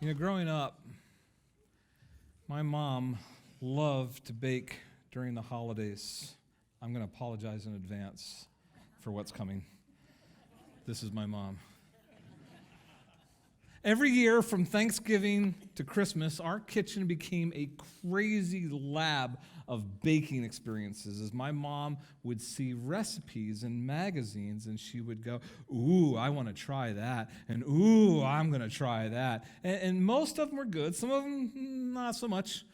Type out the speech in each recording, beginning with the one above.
Growing up, my mom loved to bake during the holidays. I'm going to apologize in advance for what's coming. This is my mom. Every year from Thanksgiving to Christmas, our kitchen became a crazy lab of baking experiences as my mom would see recipes in magazines and she would go, ooh, I want to try that, and ooh, I'm going to try that. And most of them were good, some of them not so much.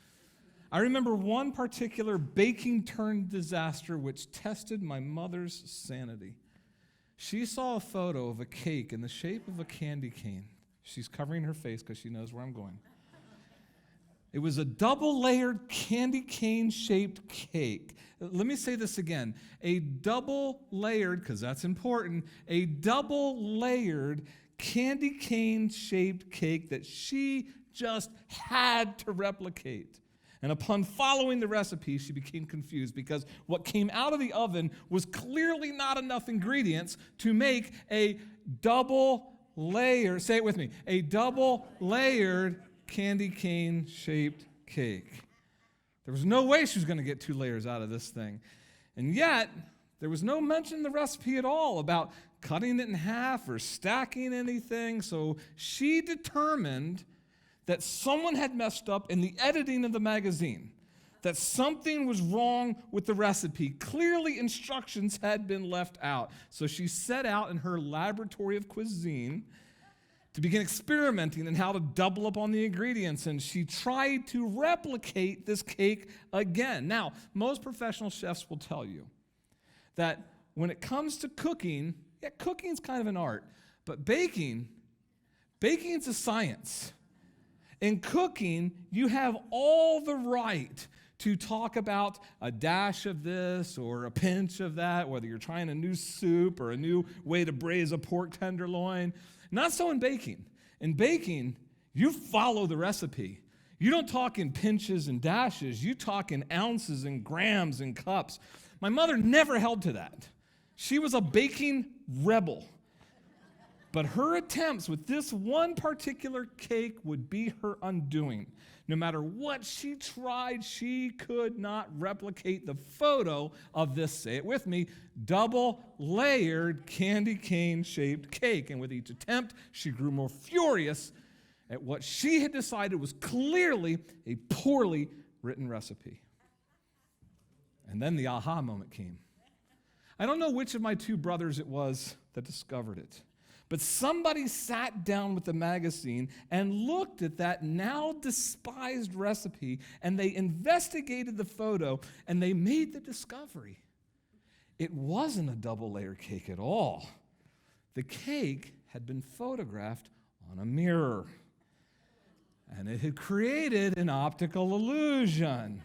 I remember one particular baking-turned disaster which tested my mother's sanity. She saw a photo of a cake in the shape of a candy cane. She's covering her face because she knows where I'm going. It was a double-layered candy cane-shaped cake. Let me say this again. A double-layered, because that's important, a double-layered candy cane-shaped cake that she just had to replicate. And upon following the recipe, she became confused because what came out of the oven was clearly not enough ingredients to make a double-layered, say it with me, a double-layered candy cane-shaped cake. There was no way she was going to get 2 layers out of this thing. And yet, there was no mention in the recipe at all about cutting it in half or stacking anything. So she determined that someone had messed up in the editing of the magazine, that something was wrong with the recipe. Clearly, instructions had been left out. So she set out in her laboratory of cuisine to begin experimenting in how to double up on the ingredients, and she tried to replicate this cake again. Now, most professional chefs will tell you that when it comes to cooking, cooking's kind of an art, but baking's a science. In cooking, you have all the right to talk about a dash of this or a pinch of that, whether you're trying a new soup or a new way to braise a pork tenderloin. Not so in baking. In baking, you follow the recipe. You don't talk in pinches and dashes. You talk in ounces and grams and cups. My mother never held to that. She was a baking rebel. But her attempts with this one particular cake would be her undoing. No matter what she tried, she could not replicate the photo of this, say it with me, double-layered candy cane-shaped cake. And with each attempt, she grew more furious at what she had decided was clearly a poorly written recipe. And then the aha moment came. I don't know which of my 2 brothers it was that discovered it. But somebody sat down with the magazine and looked at that now despised recipe, and they investigated the photo, and they made the discovery. It wasn't a double-layered cake at all. The cake had been photographed on a mirror, and it had created an optical illusion.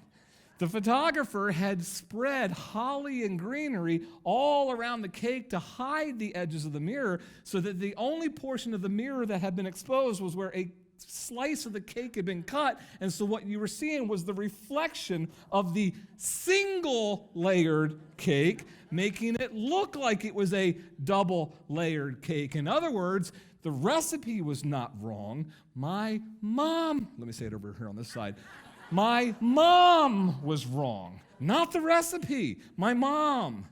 The photographer had spread holly and greenery all around the cake to hide the edges of the mirror so that the only portion of the mirror that had been exposed was where a slice of the cake had been cut. And so what you were seeing was the reflection of the single-layered cake, making it look like it was a double-layered cake. In other words, the recipe was not wrong. My mom, let me say it over here on this side, my mom was wrong, not the recipe, my mom.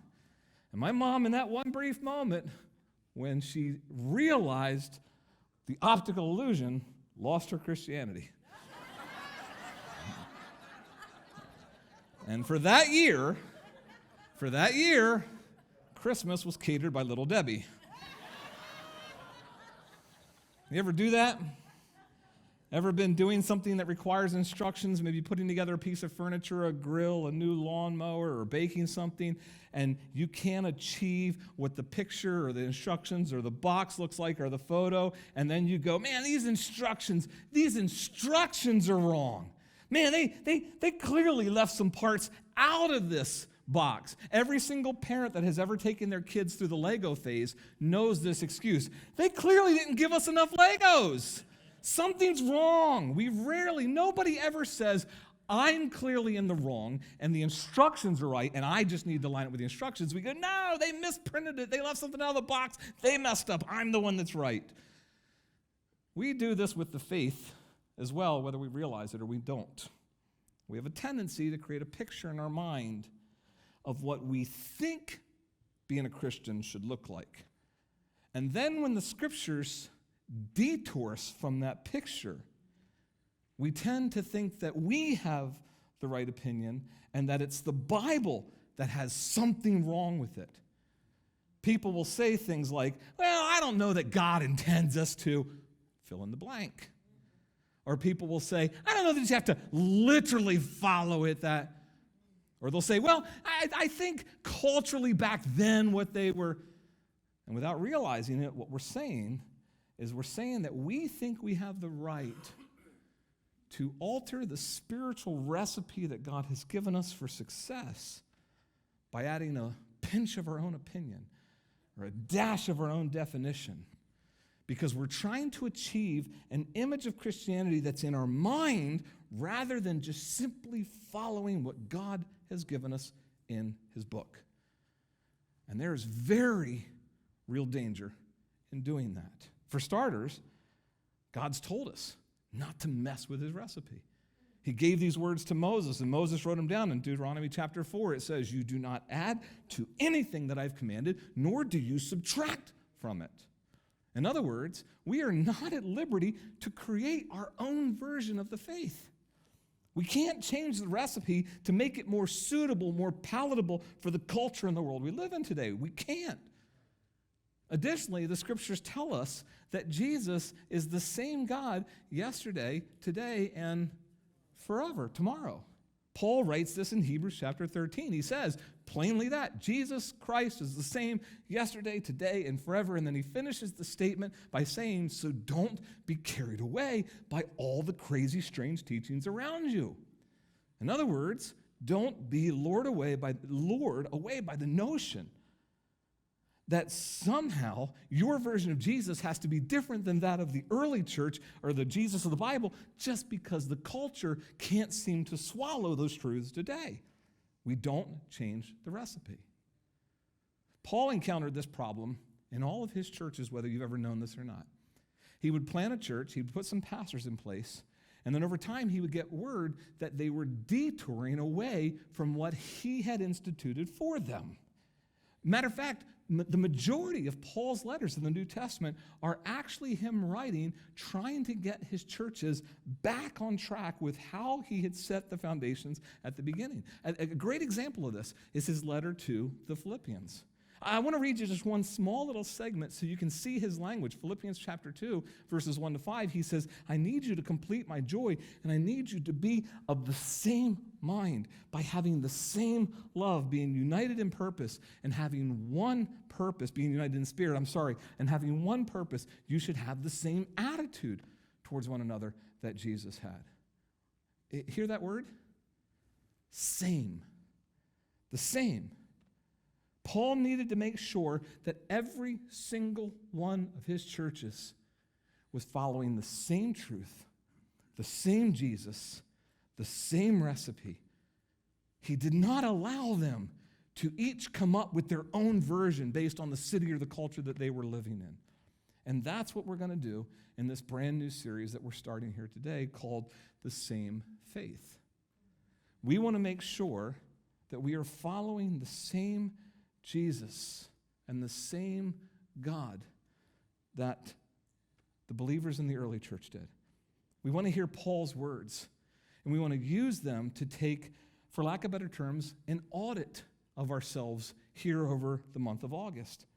And my mom, in that one brief moment, when she realized the optical illusion, lost her Christianity. And for that year, Christmas was catered by Little Debbie. You ever do that? Ever been doing something that requires instructions, maybe putting together a piece of furniture, a grill, a new lawnmower, or baking something, and you can't achieve what the picture or the instructions or the box looks like or the photo, and then you go, man, these instructions are wrong. Man, they clearly left some parts out of this box. Every single parent that has ever taken their kids through the Lego phase knows this excuse. They clearly didn't give us enough Legos. Something's wrong. Nobody ever says, I'm clearly in the wrong and the instructions are right and I just need to line up with the instructions. We go, no, they misprinted it. They left something out of the box. They messed up. I'm the one that's right. We do this with the faith as well, whether we realize it or we don't. We have a tendency to create a picture in our mind of what we think being a Christian should look like. And then when the scriptures detour us from that picture, we tend to think that we have the right opinion and that it's the Bible that has something wrong with it. People will say things like, well, I don't know that God intends us to fill in the blank. Or people will say, I don't know that you have to literally follow it. Or they'll say, well, I think culturally back then what they were, and without realizing it, what we're saying is we're saying that we think we have the right to alter the spiritual recipe that God has given us for success by adding a pinch of our own opinion or a dash of our own definition, because we're trying to achieve an image of Christianity that's in our mind rather than just simply following what God has given us in his book. And there is very real danger in doing that. For starters, God's told us not to mess with his recipe. He gave these words to Moses, and Moses wrote them down in Deuteronomy chapter 4. It says, you do not add to anything that I've commanded, nor do you subtract from it. In other words, we are not at liberty to create our own version of the faith. We can't change the recipe to make it more suitable, more palatable for the culture and the world we live in today. We can't. Additionally, the scriptures tell us that Jesus is the same God yesterday, today, and forever, tomorrow. Paul writes this in Hebrews chapter 13. He says plainly that Jesus Christ is the same yesterday, today, and forever. And then he finishes the statement by saying, so don't be carried away by all the crazy, strange teachings around you. In other words, don't be lured away by the notion that somehow your version of Jesus has to be different than that of the early church or the Jesus of the Bible just because the culture can't seem to swallow those truths today. We don't change the recipe. Paul encountered this problem in all of his churches, whether you've ever known this or not. He would plant a church, he would put some pastors in place, and then over time he would get word that they were detouring away from what he had instituted for them. Matter of fact, the majority of Paul's letters in the New Testament are actually him writing, trying to get his churches back on track with how he had set the foundations at the beginning. A great example of this is his letter to the Philippians. I want to read you just one small little segment so you can see his language. Philippians chapter 2, verses 1 to 5, he says, I need you to complete my joy, and I need you to be of the same mind by having the same love, being united in purpose, and having one purpose, being united in spirit, and having one purpose. You should have the same attitude towards one another that Jesus had. Hear that word? Same. The same. Paul needed to make sure that every single one of his churches was following the same truth, the same Jesus, the same recipe. He did not allow them to each come up with their own version based on the city or the culture that they were living in. And that's what we're going to do in this brand new series that we're starting here today called The Same Faith. We want to make sure that we are following the same Jesus and the same God that the believers in the early church did. We want to hear Paul's words, and we want to use them to take, for lack of better terms, an audit of ourselves here over the month of August.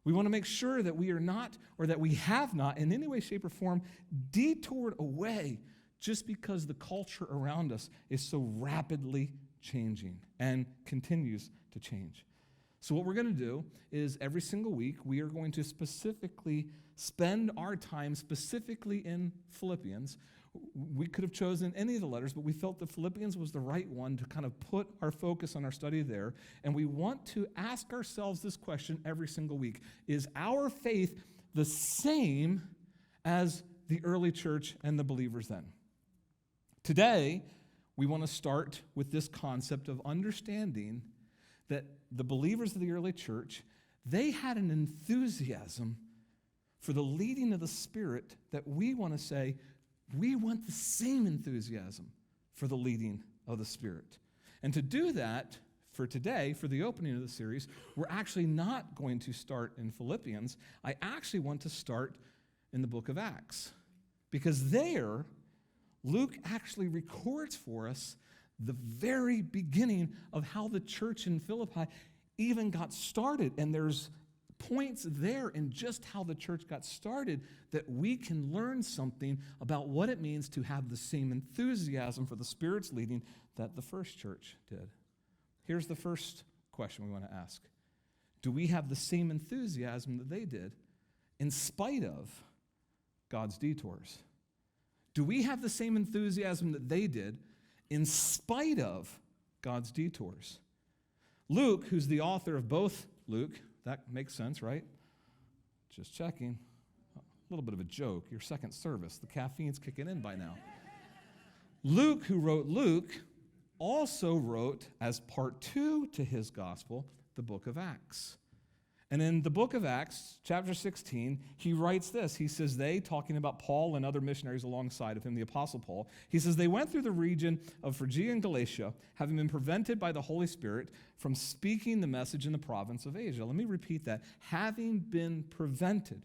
We want to make sure that we are not, or that we have not, in any way, shape, or form, detoured away just because the culture around us is so rapidly changing and continues to change. So what we're going to do is every single week, we are going to specifically spend our time specifically in Philippians. We could have chosen any of the letters, but we felt that Philippians was the right one to kind of put our focus on our study there. And we want to ask ourselves this question every single week. Is our faith the same as the early church and the believers then? Today, we want to start with this concept of understanding that the believers of the early church, they had an enthusiasm for the leading of the Spirit that we want to say we want the same enthusiasm for the leading of the Spirit. And to do that, for today, for the opening of the series, we're actually not going to start in Philippians. I actually want to start in the book of Acts. Because there, Luke actually records for us the very beginning of how the church in Philippi even got started. And there's points there in just how the church got started that we can learn something about what it means to have the same enthusiasm for the Spirit's leading that the first church did. Here's the first question we want to ask. Do we have the same enthusiasm that they did in spite of God's detours? Do we have the same enthusiasm that they did in spite of God's detours? Luke, who's the author of both, Luke, that makes sense, right? Just checking. A little bit of a joke. Your second service. The caffeine's kicking in by now. Luke, who wrote Luke, also wrote, as part 2 to his gospel, the book of Acts. And in the book of Acts, chapter 16, he writes this. He says they, talking about Paul and other missionaries alongside of him, the Apostle Paul, he says, they went through the region of Phrygia and Galatia, having been prevented by the Holy Spirit from speaking the message in the province of Asia. Let me repeat that. Having been prevented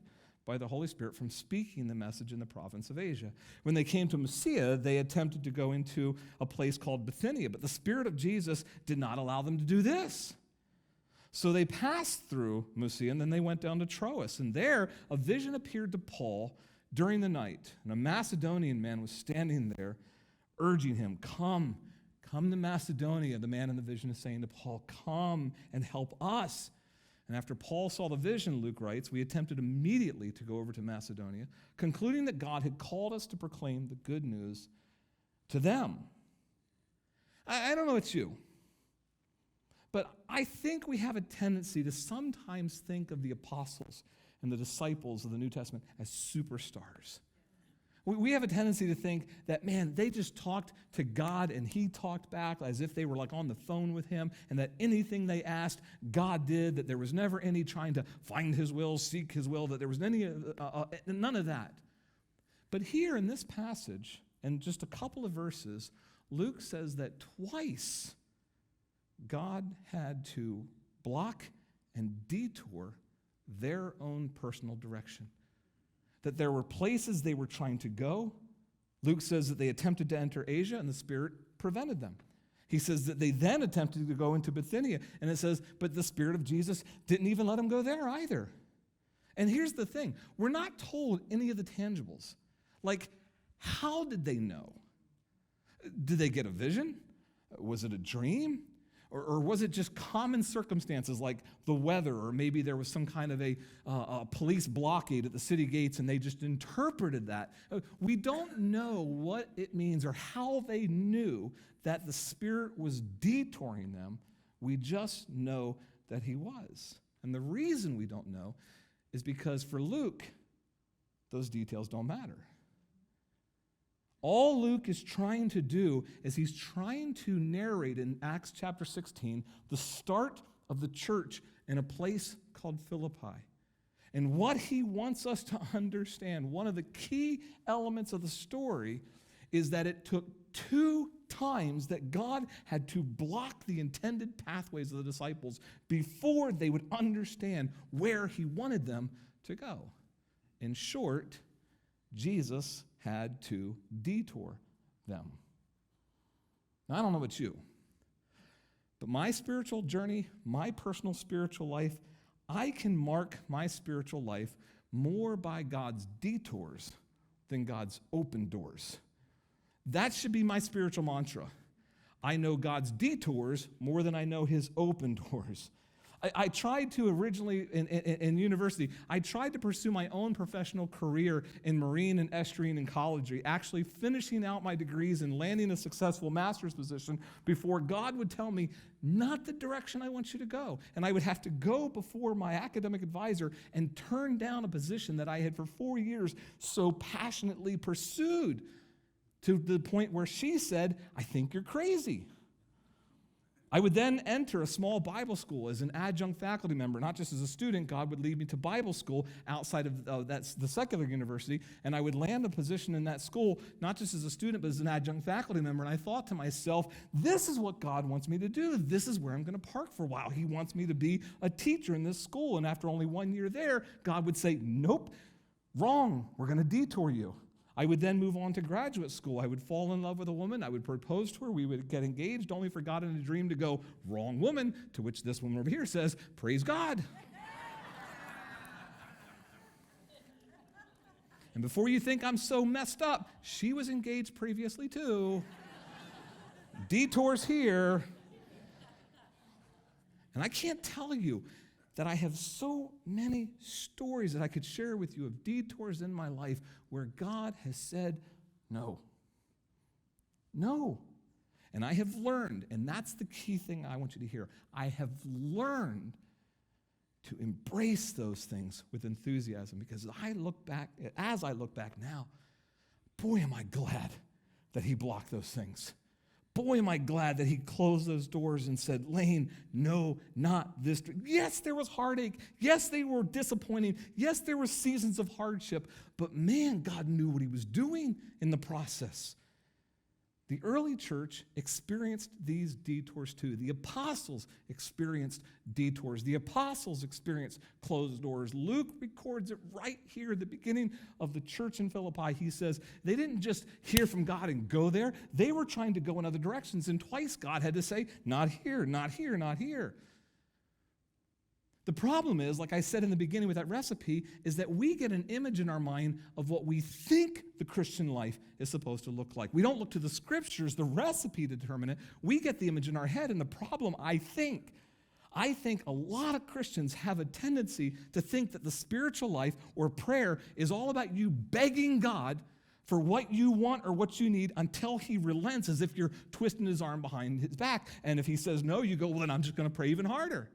by the Holy Spirit from speaking the message in the province of Asia. When they came to Mysia, they attempted to go into a place called Bithynia, but the Spirit of Jesus did not allow them to do this. So they passed through Mysia, and then they went down to Troas. And there, a vision appeared to Paul during the night. And a Macedonian man was standing there, urging him, come to Macedonia. The man in the vision is saying to Paul, come and help us. And after Paul saw the vision, Luke writes, we attempted immediately to go over to Macedonia, concluding that God had called us to proclaim the good news to them. I don't know it's you, but I think we have a tendency to sometimes think of the apostles and the disciples of the New Testament as superstars. We have a tendency to think that, man, they just talked to God and he talked back as if they were like on the phone with him, and that anything they asked, God did, that there was never any trying to find his will, seek his will, that there was none of that. But here in this passage, in just a couple of verses, Luke says that twice God had to block and detour their own personal direction. That there were places they were trying to go. Luke says that they attempted to enter Asia and the Spirit prevented them. He says that they then attempted to go into Bithynia, and it says, but the Spirit of Jesus didn't even let them go there either. And here's the thing. We're not told any of the tangibles. Like, how did they know? Did they get a vision? Was it a dream? Or was it just common circumstances like the weather, or maybe there was some kind of a police blockade at the city gates and they just interpreted that? We don't know what it means or how they knew that the Spirit was detouring them. We just know that he was. And the reason we don't know is because for Luke, those details don't matter. All Luke is trying to do is he's trying to narrate in Acts chapter 16 the start of the church in a place called Philippi. And what he wants us to understand, one of the key elements of the story, is that it took 2 times that God had to block the intended pathways of the disciples before they would understand where he wanted them to go. In short, Jesus had to detour them. Now, I don't know about you, but my spiritual journey, my personal spiritual life, I can mark my spiritual life more by God's detours than God's open doors. That should be my spiritual mantra. I know God's detours more than I know his open doors. I tried to originally, in university, I tried to pursue my own professional career in marine and estuarine ecology, actually finishing out my degrees and landing a successful master's position before God would tell me, not the direction I want you to go. And I would have to go before my academic advisor and turn down a position that I had for 4 years so passionately pursued, to the point where she said, I think you're crazy. I would then enter a small Bible school as an adjunct faculty member, not just as a student. God would lead me to Bible school outside of that's the secular university, and I would land a position in that school, not just as a student, but as an adjunct faculty member. And I thought to myself, this is what God wants me to do. This is where I'm going to park for a while. He wants me to be a teacher in this school. And after only 1 year there, God would say, nope, wrong. We're going to detour you. I would then move on to graduate school. I would fall in love with a woman. I would propose to her. We would get engaged, only for God in a dream to go, wrong woman, to which this woman over here says, praise God. And before you think I'm so messed up, she was engaged previously too. Detours here. And I can't tell you that I have so many stories that I could share with you of detours in my life where God has said no. No. And I have learned, and that's the key thing I want you to hear, I have learned to embrace those things with enthusiasm, because as I look back now, boy, am I glad that he blocked those things. Boy, am I glad that he closed those doors and said, Lane, no, not this. Yes, there was heartache. Yes, they were disappointing. Yes, there were seasons of hardship. But man, God knew what he was doing in the process. The early church experienced these detours too. The apostles experienced detours. The apostles experienced closed doors. Luke records it right here at the beginning of the church in Philippi. He says they didn't just hear from God and go there. They were trying to go in other directions, and twice God had to say, not here, not here, not here. The problem is, like I said in the beginning with that recipe, is that we get an image in our mind of what we think the Christian life is supposed to look like. We don't look to the scriptures, the recipe to determine it. We get the image in our head, and the problem, I think a lot of Christians have a tendency to think that the spiritual life or prayer is all about you begging God for what you want or what you need until he relents, as if you're twisting his arm behind his back. And if he says no, you go, well, then I'm just going to pray even harder.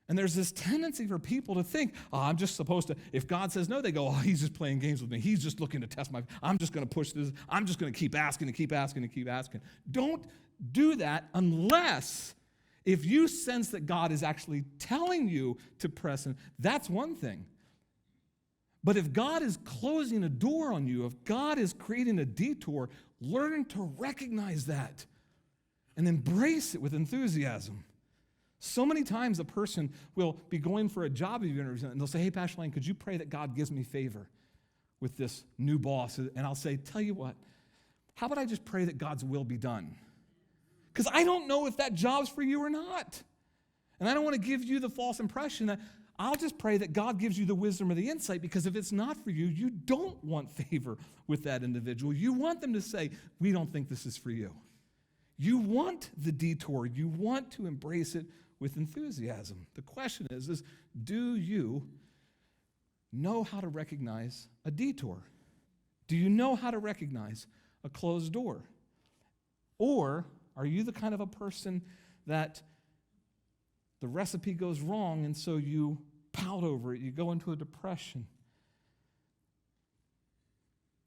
And there's this tendency for people to think, I'm just supposed to, if God says no, they go, he's just playing games with me. He's just looking to test I'm just going to push this. I'm just going to keep asking and keep asking and keep asking. Don't do that unless if you sense that God is actually telling you to press in. That's one thing. But if God is closing a door on you, if God is creating a detour, learn to recognize that and embrace it with enthusiasm. So many times a person will be going for a job interview and they'll say, hey, Pastor Lane, could you pray that God gives me favor with this new boss? And I'll say, tell you what, how about I just pray that God's will be done? Because I don't know if that job's for you or not. And I don't want to give you the false impression that I'll just pray that God gives you the wisdom or the insight, because if it's not for you, you don't want favor with that individual. You want them to say, we don't think this is for you. You want the detour. You want to embrace it with enthusiasm. The question is do you know how to recognize a detour? Do you know how to recognize a closed door? Or are you the kind of a person that the recipe goes wrong and so you pout over it, you go into a depression?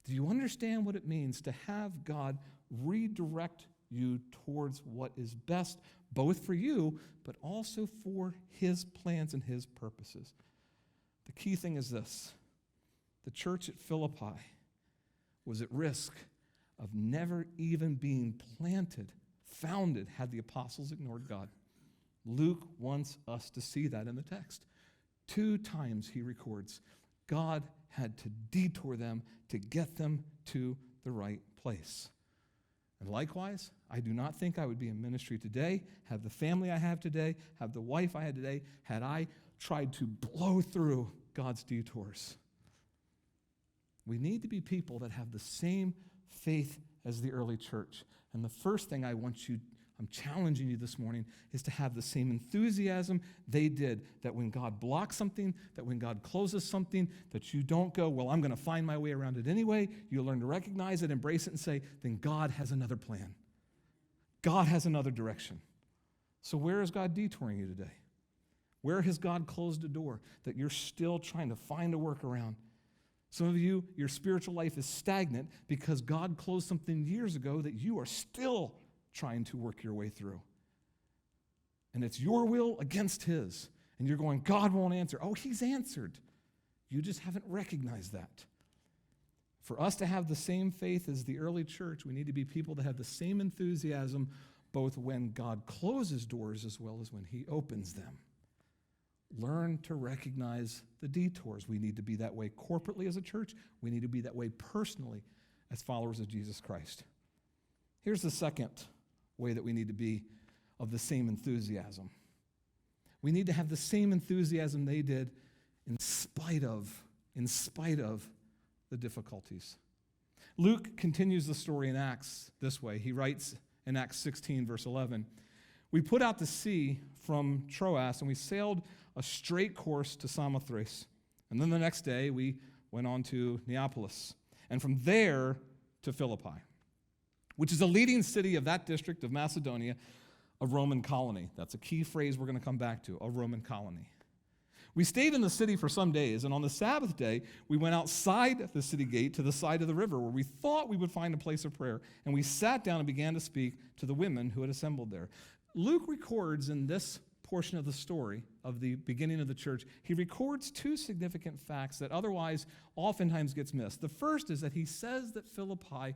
Do you understand what it means to have God redirect you towards what is best, both for you, but also for his plans and his purposes? The key thing is this. The church at Philippi was at risk of never even being founded, had the apostles ignored God. Luke wants us to see that in the text. 2 times he records God had to detour them to get them to the right place. And likewise, I do not think I would be in ministry today, have the family I have today, have the wife I had today, had I tried to blow through God's detours. We need to be people that have the same faith as the early church. And the first thing I'm challenging you this morning, is to have the same enthusiasm they did, that when God blocks something, that when God closes something, that you don't go, well, I'm going to find my way around it anyway. You learn to recognize it, embrace it, and say, then God has another plan. God has another direction. So where is God detouring you today? Where has God closed a door that you're still trying to find a workaround? Some of you, your spiritual life is stagnant because God closed something years ago that you are still trying to work your way through. and it's your will against his. And you're going, God won't answer. Oh, he's answered. You just haven't recognized that. For us to have the same faith as the early church, we need to be people that have the same enthusiasm both when God closes doors as well as when he opens them. Learn to recognize the detours. We need to be that way corporately as a church. We need to be that way personally as followers of Jesus Christ. Here's the second way that we need to be of the same enthusiasm. We need to have the same enthusiasm they did in spite of the difficulties. Luke continues the story in Acts this way. He writes in Acts 16, verse 11, "We put out to sea from Troas, and we sailed a straight course to Samothrace. And then the next day, we went on to Neapolis, and from there to Philippi, which is a leading city of that district of Macedonia, a Roman colony." That's a key phrase we're going to come back to, a Roman colony. "We stayed in the city for some days, and on the Sabbath day, we went outside the city gate to the side of the river where we thought we would find a place of prayer, and we sat down and began to speak to the women who had assembled there." Luke records in this portion of the story of the beginning of the church, he records two significant facts that otherwise oftentimes gets missed. The first is that he says that Philippi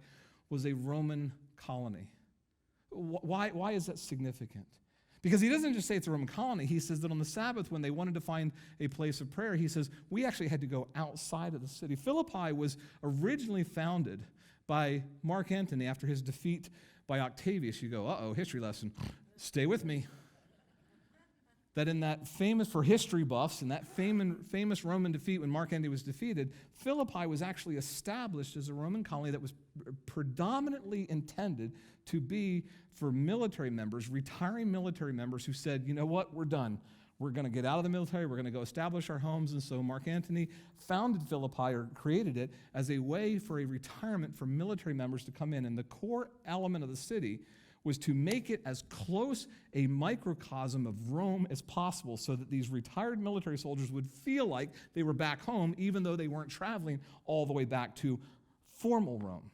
was a Roman colony. Why is that significant? Because he doesn't just say it's a Roman colony. He says that on the Sabbath, when they wanted to find a place of prayer, he says, we actually had to go outside of the city. Philippi was originally founded by Mark Antony after his defeat by Octavius. You go, uh-oh, history lesson. Stay with me. That in that famous, for history buffs, in that famous Roman defeat when Mark Antony was defeated, Philippi was actually established as a Roman colony that was predominantly intended to be for military members, retiring military members who said, you know what, we're done. We're going to get out of the military. We're going to go establish our homes. And so Mark Antony founded Philippi, or created it, as a way for a retirement for military members to come in. And the core element of the city was to make it as close a microcosm of Rome as possible so that these retired military soldiers would feel like they were back home even though they weren't traveling all the way back to formal Rome.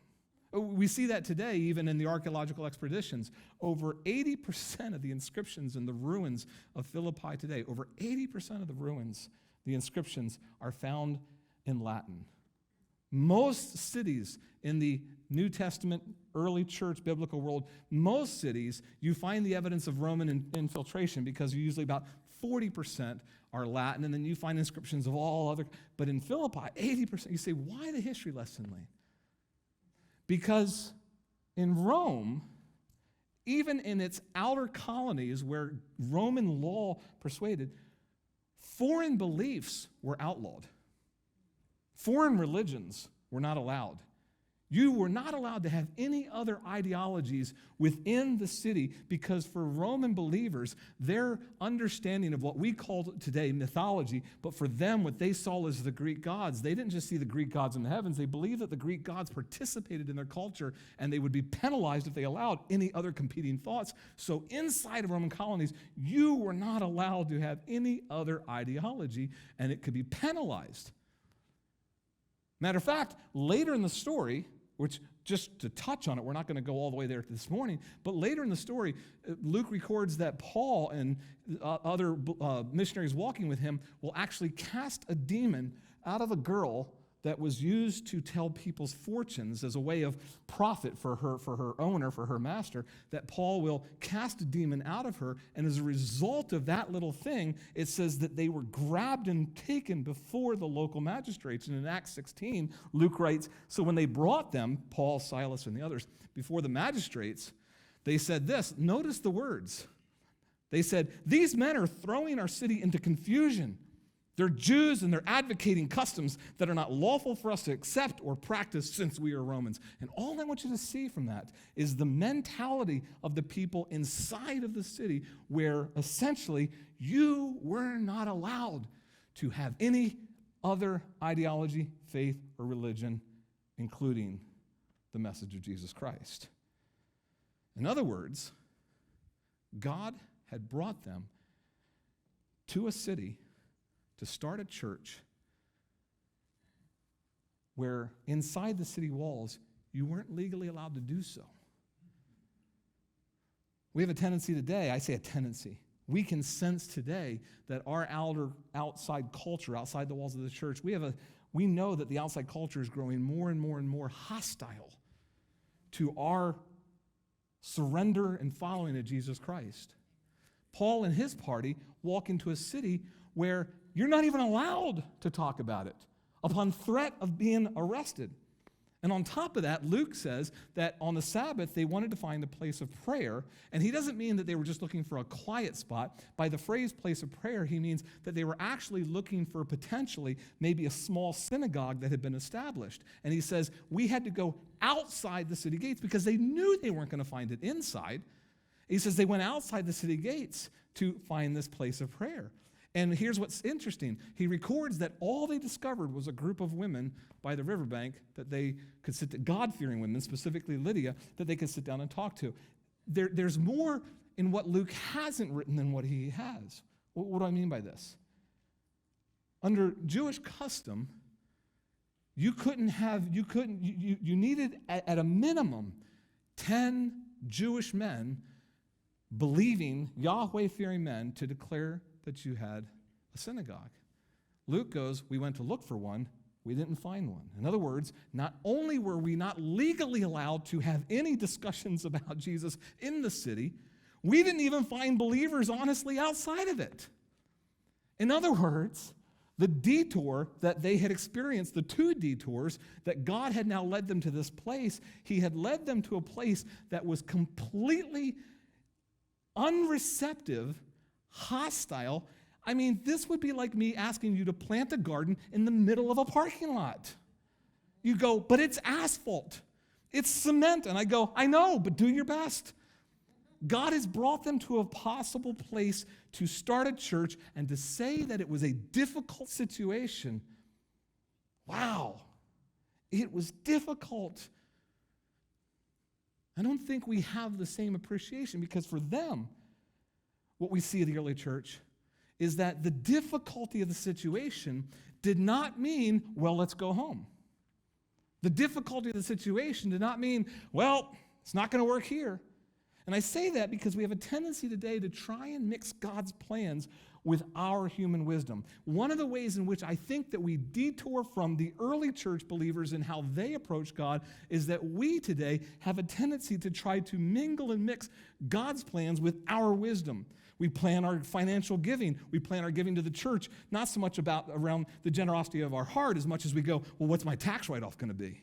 We see that today even in the archaeological expeditions. Over 80% of the inscriptions in the ruins of Philippi today, over 80% of the ruins, the inscriptions are found in Latin. Most cities in the New Testament, early church, biblical world, most cities, you find the evidence of Roman infiltration because usually about 40% are Latin, and then you find inscriptions of all other, but in Philippi, 80%. You say, why the history lesson, Lee? Because in Rome, even in its outer colonies where Roman law persuaded, foreign beliefs were outlawed. Foreign religions were not allowed. You were not allowed to have any other ideologies within the city because for Roman believers, their understanding of what we call today mythology, but for them, what they saw as the Greek gods, they didn't just see the Greek gods in the heavens. They believed that the Greek gods participated in their culture and they would be penalized if they allowed any other competing thoughts. So inside of Roman colonies, you were not allowed to have any other ideology and it could be penalized. Matter of fact, later in the story, which just to touch on it, we're not going to go all the way there this morning, but later in the story, Luke records that Paul and other missionaries walking with him will actually cast a demon out of a girl that was used to tell people's fortunes as a way of profit for her owner, for her master, that Paul will cast a demon out of her, and as a result of that little thing, it says that they were grabbed and taken before the local magistrates. And in Acts 16, Luke writes, so when they brought them, Paul, Silas, and the others, before the magistrates, they said this, notice the words. They said, these men are throwing our city into confusion. They're Jews and they're advocating customs that are not lawful for us to accept or practice since we are Romans. And all I want you to see from that is the mentality of the people inside of the city where essentially you were not allowed to have any other ideology, faith, or religion, including the message of Jesus Christ. In other words, God had brought them to a city to start a church where inside the city walls, you weren't legally allowed to do so. We have a tendency today, I say a tendency, we can sense today that our outside culture, outside the walls of the church, we know that the outside culture is growing more and more and more hostile to our surrender and following of Jesus Christ. Paul and his party walk into a city where you're not even allowed to talk about it upon threat of being arrested. And on top of that, Luke says that on the Sabbath, they wanted to find a place of prayer. And he doesn't mean that they were just looking for a quiet spot. By the phrase place of prayer, he means that they were actually looking for potentially maybe a small synagogue that had been established. And he says, we had to go outside the city gates because they knew they weren't going to find it inside. He says they went outside the city gates to find this place of prayer. And here's what's interesting. He records that all they discovered was a group of women by the riverbank that they could sit to, God-fearing women, specifically Lydia, that they could sit down and talk to. There's more in what Luke hasn't written than what he has. What do I mean by this? Under Jewish custom, you needed at a minimum 10 Jewish men, believing, Yahweh-fearing men, to declare that you had a synagogue. Luke goes, we went to look for one, we didn't find one. In other words, not only were we not legally allowed to have any discussions about Jesus in the city, we didn't even find believers honestly outside of it. In other words, the detour that they had experienced, the 2 detours that God had now led them to this place, he had led them to a place that was completely unreceptive, hostile. I mean, this would be like me asking you to plant a garden in the middle of a parking lot. You go, but it's asphalt. It's cement. And I go, I know, but do your best. God has brought them to a possible place to start a church and to say that it was a difficult situation. Wow. It was difficult. I don't think we have the same appreciation because for them, what we see of the early church is that the difficulty of the situation did not mean, well, let's go home. The difficulty of the situation did not mean, well, it's not going to work here. And I say that because we have a tendency today to try and mix God's plans with our human wisdom. One of the ways in which I think that we detour from the early church believers and how they approach God is that we today have a tendency to try to mingle and mix God's plans with our wisdom. We plan our financial giving. We plan our giving to the church, not so much around the generosity of our heart as much as we go, well, what's my tax write-off going to be?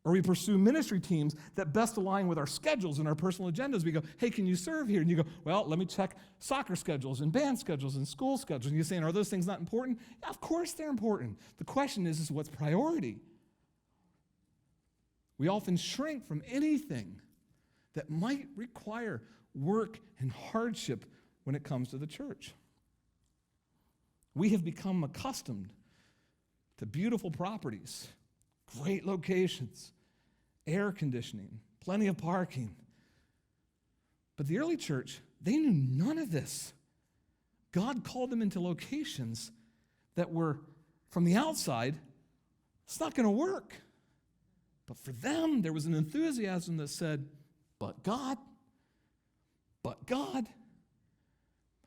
Or we pursue ministry teams that best align with our schedules and our personal agendas. We go, hey, can you serve here? And you go, well, let me check soccer schedules and band schedules and school schedules. And you're saying, are those things not important? Yeah, of course they're important. The question is what's priority? We often shrink from anything that might require work and hardship when it comes to the church. We have become accustomed to beautiful properties, great locations, air conditioning, plenty of parking. But the early church, they knew none of this. God called them into locations that were, from the outside, it's not going to work. But for them, there was an enthusiasm that said, but God.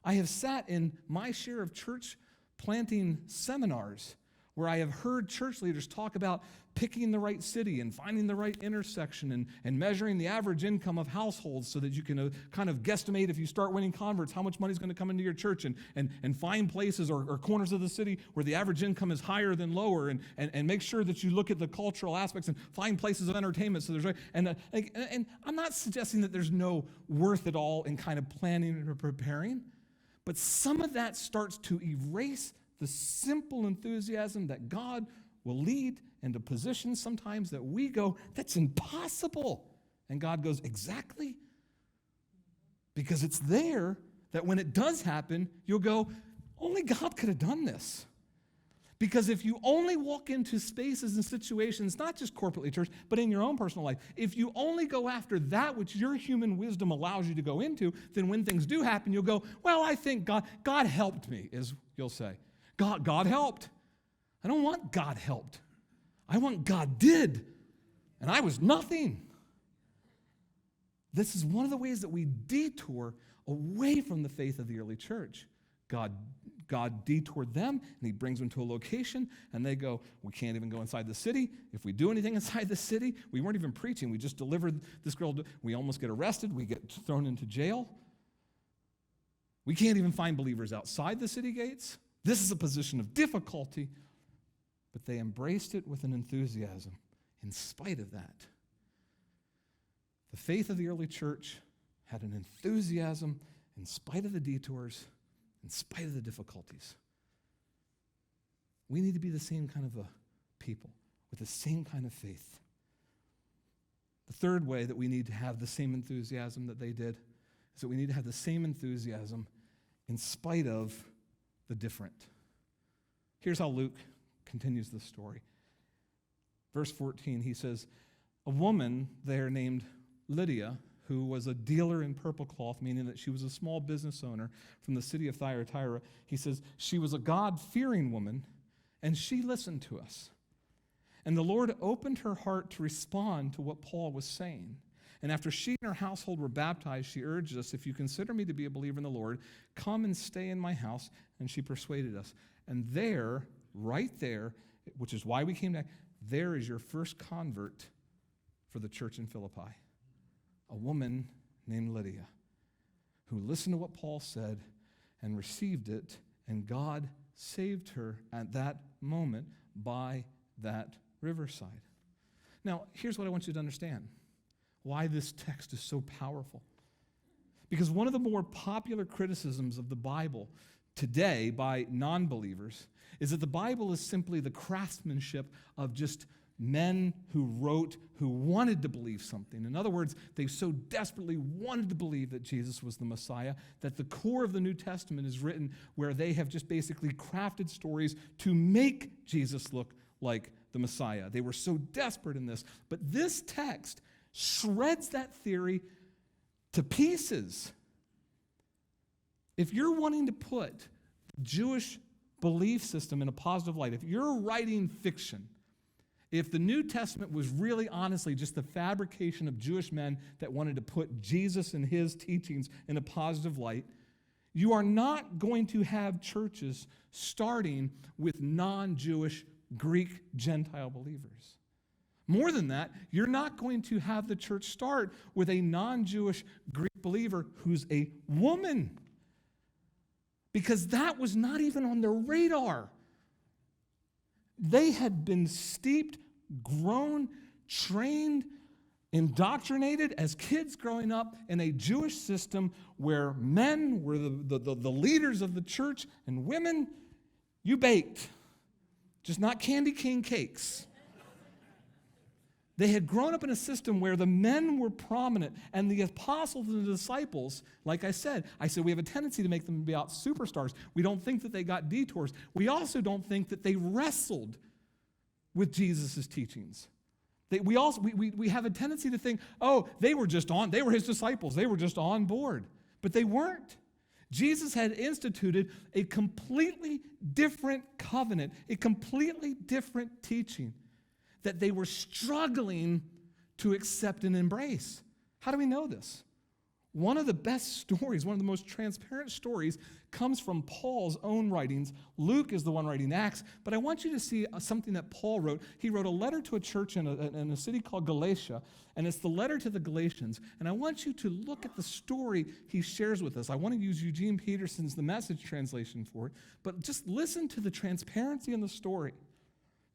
I have sat in my share of church planting seminars where I have heard church leaders talk about picking the right city and finding the right intersection and measuring the average income of households so that you can kind of guesstimate if you start winning converts how much money is going to come into your church and find places or corners of the city where the average income is higher than lower and make sure that you look at the cultural aspects and find places of entertainment. So there's and I'm not suggesting that there's no worth at all in kind of planning or preparing, but some of that starts to erase the simple enthusiasm that God will lead into positions sometimes that we go, that's impossible. And God goes, exactly. Because it's there that when it does happen, you'll go, only God could have done this. Because if you only walk into spaces and situations, not just corporately church, but in your own personal life, if you only go after that which your human wisdom allows you to go into, then when things do happen, you'll go, well, I think God helped me, as you'll say. God helped. I don't want God helped. I want God did. And I was nothing. This is one of the ways that we detour away from the faith of the early church. God detoured them, and he brings them to a location, and they go, we can't even go inside the city. If we do anything inside the city, we weren't even preaching. We just delivered this girl. We almost get arrested. We get thrown into jail. We can't even find believers outside the city gates. This is a position of difficulty, but they embraced it with an enthusiasm in spite of that. The faith of the early church had an enthusiasm in spite of the detours, in spite of the difficulties. We need to be the same kind of a people with the same kind of faith. The third way that we need to have the same enthusiasm that they did is that we need to have the same enthusiasm in spite of the different. Here's how Luke continues the story. Verse 14, he says, a woman there named Lydia, who was a dealer in purple cloth, meaning that she was a small business owner from the city of Thyatira. He says, she was a God-fearing woman, and she listened to us. And the Lord opened her heart to respond to what Paul was saying. And after she and her household were baptized, she urged us, if you consider me to be a believer in the Lord, come and stay in my house. And she persuaded us. And there, right there, which is why we came back, there is your first convert for the church in Philippi. A woman named Lydia, who listened to what Paul said and received it, and God saved her at that moment by that riverside. Now, here's what I want you to understand, why this text is so powerful. Because one of the more popular criticisms of the Bible today by non-believers is that the Bible is simply the craftsmanship of just men who wrote, who wanted to believe something. In other words, they so desperately wanted to believe that Jesus was the Messiah that the core of the New Testament is written where they have just basically crafted stories to make Jesus look like the Messiah. They were so desperate in this. But this text shreds that theory to pieces. If you're wanting to put the Jewish belief system in a positive light, if you're writing fiction, if the New Testament was really honestly just the fabrication of Jewish men that wanted to put Jesus and his teachings in a positive light, you are not going to have churches starting with non-Jewish Greek Gentile believers. More than that, you're not going to have the church start with a non-Jewish Greek believer who's a woman, because that was not even on their radar. They had been steeped, grown, trained, indoctrinated as kids growing up in a Jewish system where men were the leaders of the church and women, you baked. Just not candy cane cakes. They had grown up in a system where the men were prominent, and the apostles and the disciples, like I said, we have a tendency to make them be out superstars. We don't think that they got detours. We also don't think that they wrestled with Jesus' teachings. We have a tendency to think, they were his disciples. They were just on board. But they weren't. Jesus had instituted a completely different covenant, a completely different teaching that they were struggling to accept and embrace. How do we know this? One of the best stories, one of the most transparent stories, comes from Paul's own writings. Luke is the one writing Acts, but I want you to see something that Paul wrote. He wrote a letter to a church in a city called Galatia, and it's the letter to the Galatians. And I want you to look at the story he shares with us. I want to use Eugene Peterson's The Message translation for it, but just listen to the transparency in the story.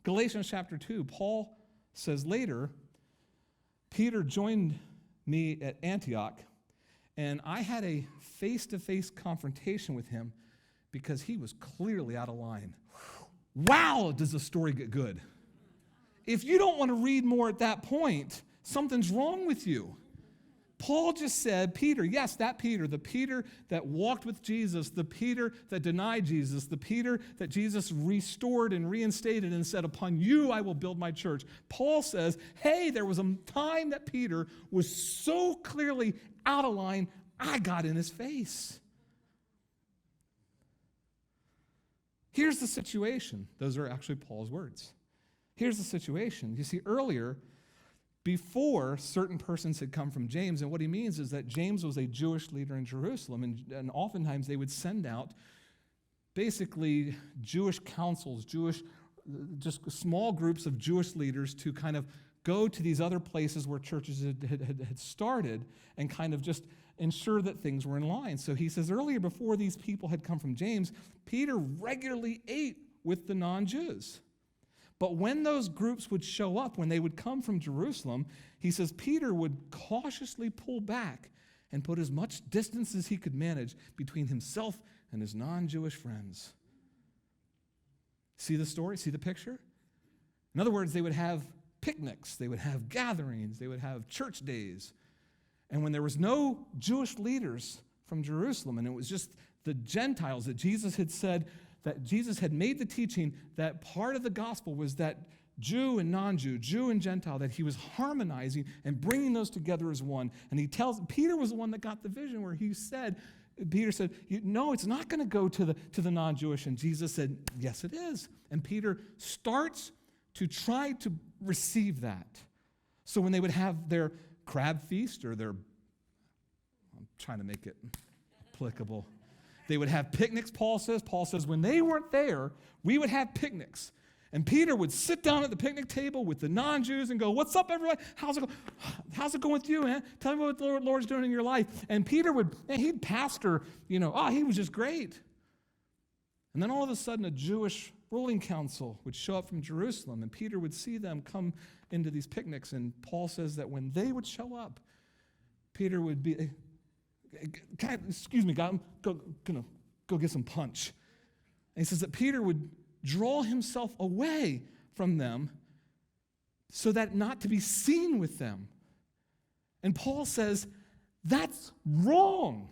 Galatians chapter 2, Paul says later, Peter joined me at Antioch, and I had a face-to-face confrontation with him because he was clearly out of line. Wow, does the story get good? If you don't want to read more at that point, something's wrong with you. Paul just said, Peter, yes, that Peter, the Peter that walked with Jesus, the Peter that denied Jesus, the Peter that Jesus restored and reinstated and said, upon you I will build my church. Paul says, hey, there was a time that Peter was so clearly out of line, I got in his face. Here's the situation. Those are actually Paul's words. Here's the situation. You see, earlier, before certain persons had come from James. And what he means is that James was a Jewish leader in Jerusalem, and oftentimes they would send out basically Jewish councils, just small groups of Jewish leaders to kind of go to these other places where churches had started and kind of just ensure that things were in line. So he says earlier, before these people had come from James, Peter regularly ate with the non-Jews. But when those groups would show up, when they would come from Jerusalem, he says Peter would cautiously pull back and put as much distance as he could manage between himself and his non-Jewish friends. See the story? See the picture? In other words, they would have picnics, they would have gatherings, they would have church days. And when there was no Jewish leaders from Jerusalem, and it was just the Gentiles, that Jesus had said, that Jesus had made the teaching that part of the gospel was that Jew and non-Jew, Jew and Gentile, that he was harmonizing and bringing those together as one. And he tells, Peter was the one that got the vision where Peter said, no, it's not going to go to the non-Jewish. And Jesus said, yes, it is. And Peter starts to try to receive that. So when they would have their crab feast or I'm trying to make it applicable. They would have picnics, Paul says, when they weren't there, we would have picnics. And Peter would sit down at the picnic table with the non-Jews and go, what's up, everyone? How's it going with you, man? Tell me what the Lord's doing in your life. And Peter he'd pastor, he was just great. And then all of a sudden, a Jewish ruling council would show up from Jerusalem, and Peter would see them come into these picnics. And Paul says that when they would show up, Peter would be, excuse me, God, I'm gonna go get some punch. And he says that Peter would draw himself away from them so that not to be seen with them. And Paul says, that's wrong.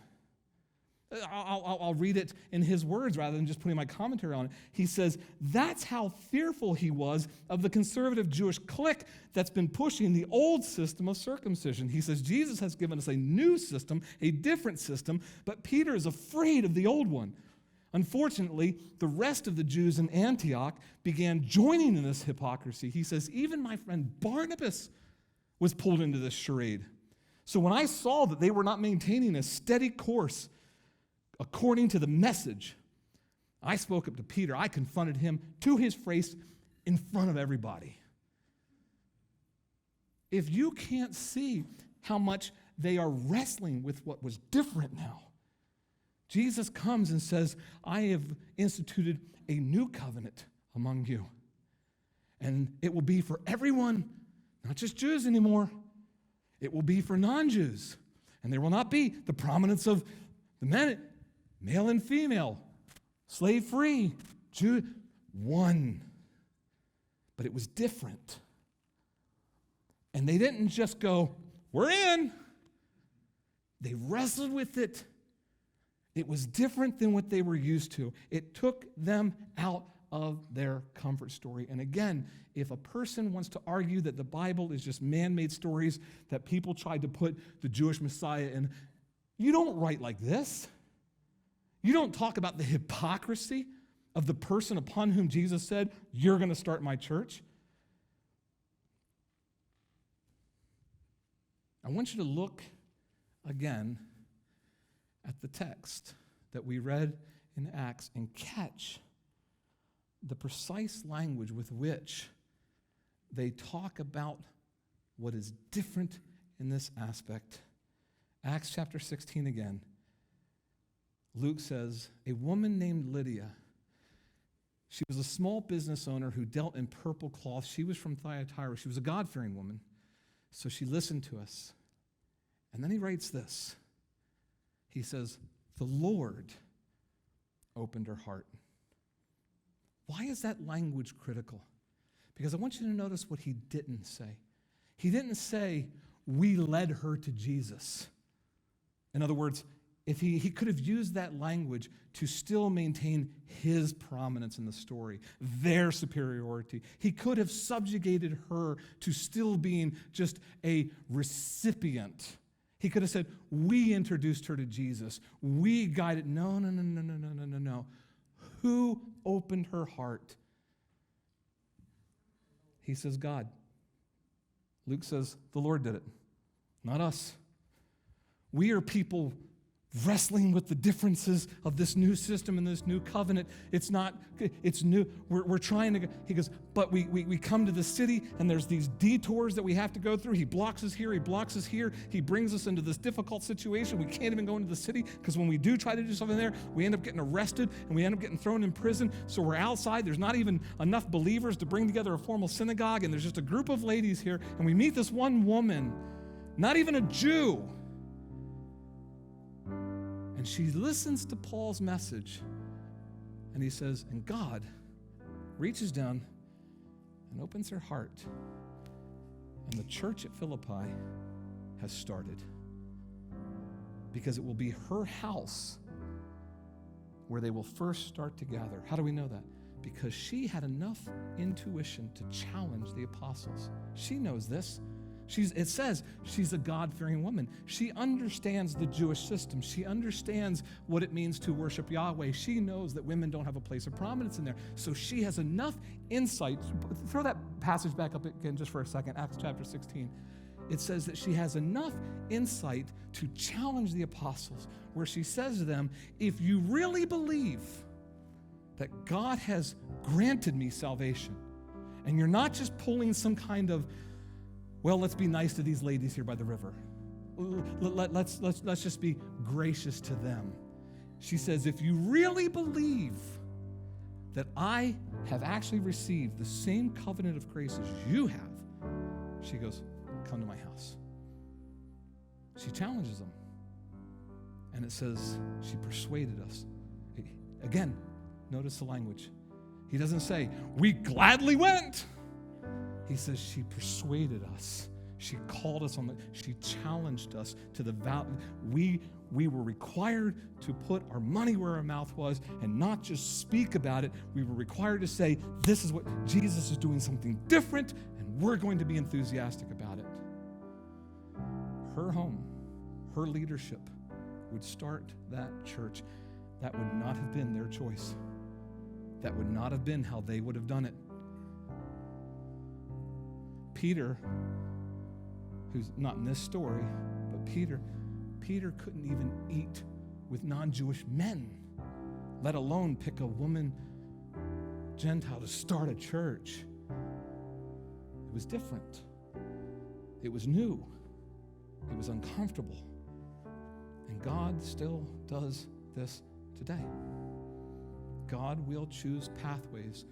I'll read it in his words rather than just putting my commentary on it. He says, that's how fearful he was of the conservative Jewish clique that's been pushing the old system of circumcision. He says, Jesus has given us a new system, a different system, but Peter is afraid of the old one. Unfortunately, the rest of the Jews in Antioch began joining in this hypocrisy. He says, even my friend Barnabas was pulled into this charade. So when I saw that they were not maintaining a steady course according to the message, I spoke up to Peter. I confronted him to his face in front of everybody. If you can't see how much they are wrestling with what was different now, Jesus comes and says, I have instituted a new covenant among you. And it will be for everyone, not just Jews anymore. It will be for non-Jews. And there will not be the prominence of the men, male and female, slave-free, Jew, one. But it was different. And they didn't just go, we're in. They wrestled with it. It was different than what they were used to. It took them out of their comfort story. And again, if a person wants to argue that the Bible is just man-made stories that people tried to put the Jewish Messiah in, you don't write like this. You don't talk about the hypocrisy of the person upon whom Jesus said, you're going to start my church. I want you to look again at the text that we read in Acts and catch the precise language with which they talk about what is different in this aspect. Acts chapter 16 again. Luke says, a woman named Lydia, she was a small business owner who dealt in purple cloth. She was from Thyatira. She was a God-fearing woman, so she listened to us. And then he writes this. He says, the Lord opened her heart. Why is that language critical? Because I want you to notice what he didn't say. He didn't say, we led her to Jesus. In other words, if he could have used that language to still maintain his prominence in the story, their superiority. He could have subjugated her to still being just a recipient. He could have said, we introduced her to Jesus. We guided. No. Who opened her heart? He says, God. Luke says, the Lord did it, not us. We are people wrestling with the differences of this new system and this new covenant. It's new. We're trying to, he goes, but we come to the city and there's these detours that we have to go through. He blocks us here, he blocks us here. He brings us into this difficult situation. We can't even go into the city because when we do try to do something there, we end up getting arrested and we end up getting thrown in prison. So we're outside. There's not even enough believers to bring together a formal synagogue, and there's just a group of ladies here, and we meet this one woman, not even a Jew. And she listens to Paul's message, and he says, and God reaches down and opens her heart, and the church at Philippi has started, because it will be her house where they will first start to gather. How do we know that? Because she had enough intuition to challenge the apostles. She knows this. It says she's a God-fearing woman. She understands the Jewish system. She understands what it means to worship Yahweh. She knows that women don't have a place of prominence in there. So she has enough insight. Throw that passage back up again just for a second, Acts chapter 16. It says that she has enough insight to challenge the apostles, where she says to them, if you really believe that God has granted me salvation, and you're not just pulling some kind of, well, let's be nice to these ladies here by the river. Let's just be gracious to them. She says, if you really believe that I have actually received the same covenant of grace as you have, she goes, come to my house. She challenges them. And it says, she persuaded us. Again, notice the language. He doesn't say, we gladly went. He says she persuaded us. She called us she challenged us to the value. We were required to put our money where our mouth was and not just speak about it. We were required to say, this is what Jesus is doing, something different, and we're going to be enthusiastic about it. Her home, her leadership would start that church. That would not have been their choice. That would not have been how they would have done it. Peter, who's not in this story, but Peter couldn't even eat with non-Jewish men, let alone pick a woman Gentile to start a church. It was different. It was new. It was uncomfortable. And God still does this today. God will choose pathways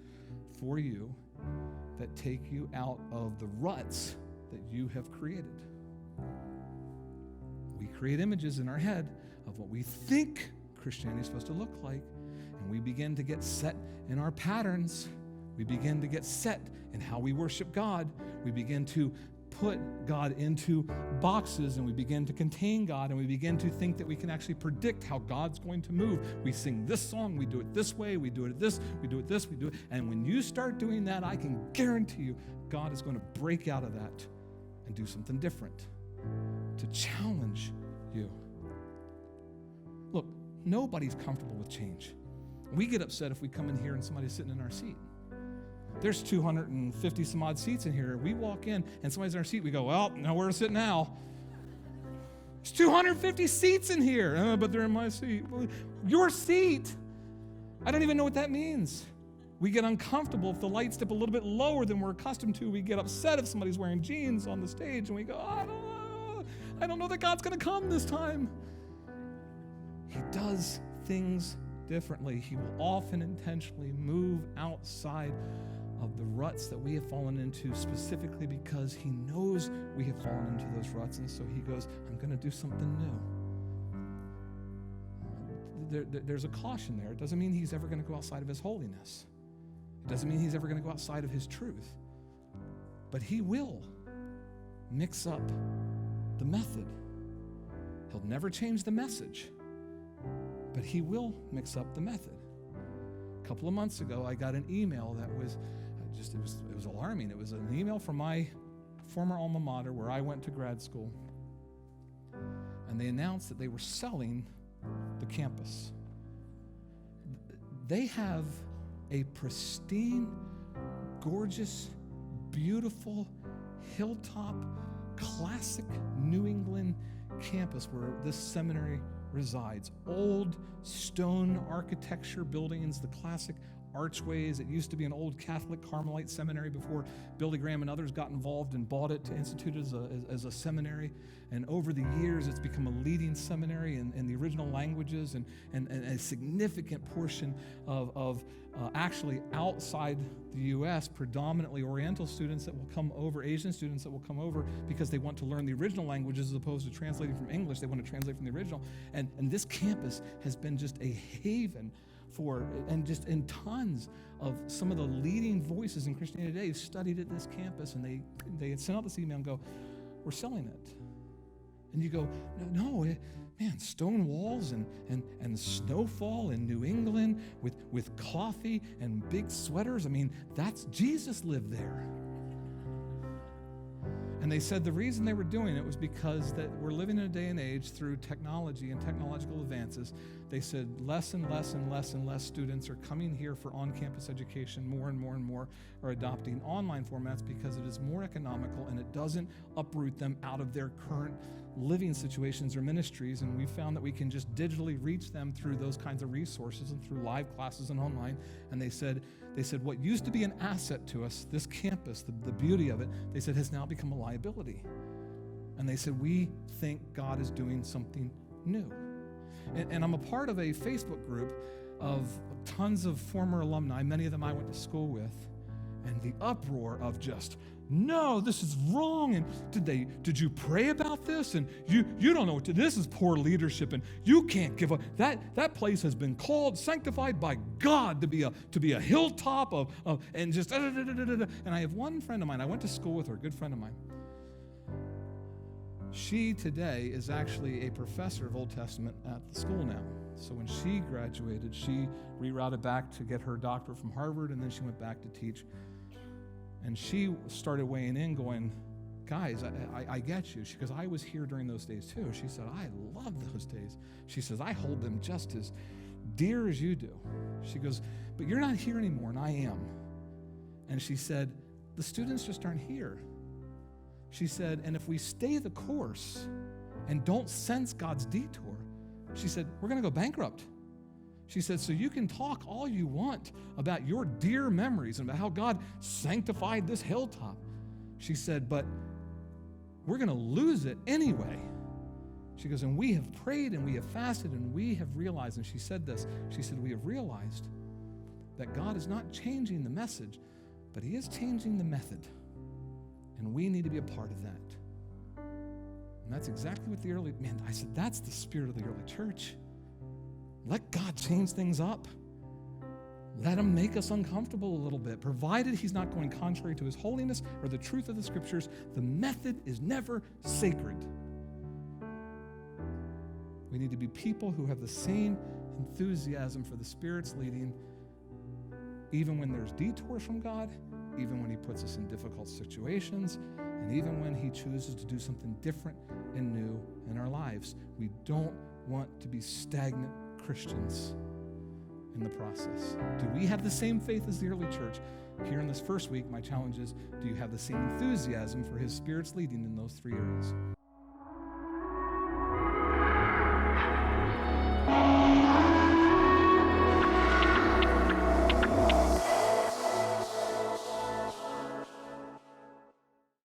for you that take you out of the ruts that you have created. We create images in our head of what we think Christianity is supposed to look like, and we begin to get set in our patterns. We begin to get set in how we worship God. We begin to put God into boxes, and we begin to contain God, and we begin to think that we can actually predict how God's going to move. We sing this song, we do it this way, we do it this, we do it this, we do it. And when you start doing that, I can guarantee you God is going to break out of that and do something different to challenge you. Look, nobody's comfortable with change. We get upset if we come in here and somebody's sitting in our seat. There's 250 some odd seats in here. We walk in and somebody's in our seat. We go, well, nowhere to sit now. There's 250 seats in here. But they're in my seat. Your seat. I don't even know what that means. We get uncomfortable if the lights dip a little bit lower than we're accustomed to. We get upset if somebody's wearing jeans on the stage, and we go, I don't know that God's going to come this time. He does things differently. He will often intentionally move outside of the ruts that we have fallen into, specifically because he knows we have fallen into those ruts, and so he goes, I'm going to do something new. There's a caution there. It doesn't mean he's ever going to go outside of his holiness. It doesn't mean he's ever going to go outside of his truth. But he will mix up the method. He'll never change the message, but he will mix up the method. A couple of months ago, I got an email that was it was alarming. It was an email from my former alma mater where I went to grad school, and they announced that they were selling the campus. They have a pristine, gorgeous, beautiful, hilltop, classic New England campus where this seminary resides. Old stone architecture buildings, the classic archways. It used to be an old Catholic Carmelite seminary before Billy Graham and others got involved and bought it to institute it as a seminary. And over the years, it's become a leading seminary in the original languages and a significant portion of actually outside the U.S., predominantly Oriental students that will come over, Asian students that will come over because they want to learn the original languages as opposed to translating from English. They want to translate from the original. And this campus has been just a haven and tons of some of the leading voices in Christianity today studied at this campus, and they had sent out this email and go, we're selling it. And you go, no, man, stone walls and snowfall in New England with coffee and big sweaters. I mean, that's Jesus lived there. And they said the reason they were doing it was because that we're living in a day and age through technology and technological advances. They said less and less and less and less students are coming here for on-campus education. More and more and more are adopting online formats because it is more economical and it doesn't uproot them out of their current living situations or ministries. And we found that we can just digitally reach them through those kinds of resources and through live classes and online. And they said what used to be an asset to us, this campus, the beauty of it, they said has now become a liability. And they said, we think God is doing something new. And I'm a part of a Facebook group of tons of former alumni, many of them I went to school with, and the uproar of just, no, this is wrong, and did you pray about this? And you don't know what to, this is poor leadership, and you can't give up. That place has been called, sanctified by God to be a hilltop of and just And I have one friend of mine, I went to school with her, a good friend of mine. She today is actually a professor of Old Testament at the school now. So when she graduated, she rerouted back to get her doctorate from Harvard, and then she went back to teach. And she started weighing in going, guys, I get you. She goes, I was here during those days too. She said, I love those days. She says, I hold them just as dear as you do. She goes, but you're not here anymore, and I am. And she said, the students just aren't here. She said, and if we stay the course and don't sense God's detour, she said, we're going to go bankrupt. She said, so you can talk all you want about your dear memories and about how God sanctified this hilltop. She said, but we're going to lose it anyway. She goes, and we have prayed and we have fasted and we have realized, and she said this, she said, we have realized that God is not changing the message, but he is changing the method. And we need to be a part of that. And that's exactly what I said, that's the spirit of the early church. Let God change things up. Let him make us uncomfortable a little bit, provided he's not going contrary to his holiness or the truth of the scriptures. The method is never sacred. We need to be people who have the same enthusiasm for the Spirit's leading, even when there's detours from God, even when he puts us in difficult situations, and even when he chooses to do something different and new in our lives. We don't want to be stagnant Christians in the process. Do we have the same faith as the early church? Here in this first week, my challenge is, do you have the same enthusiasm for his Spirit's leading in those three areas?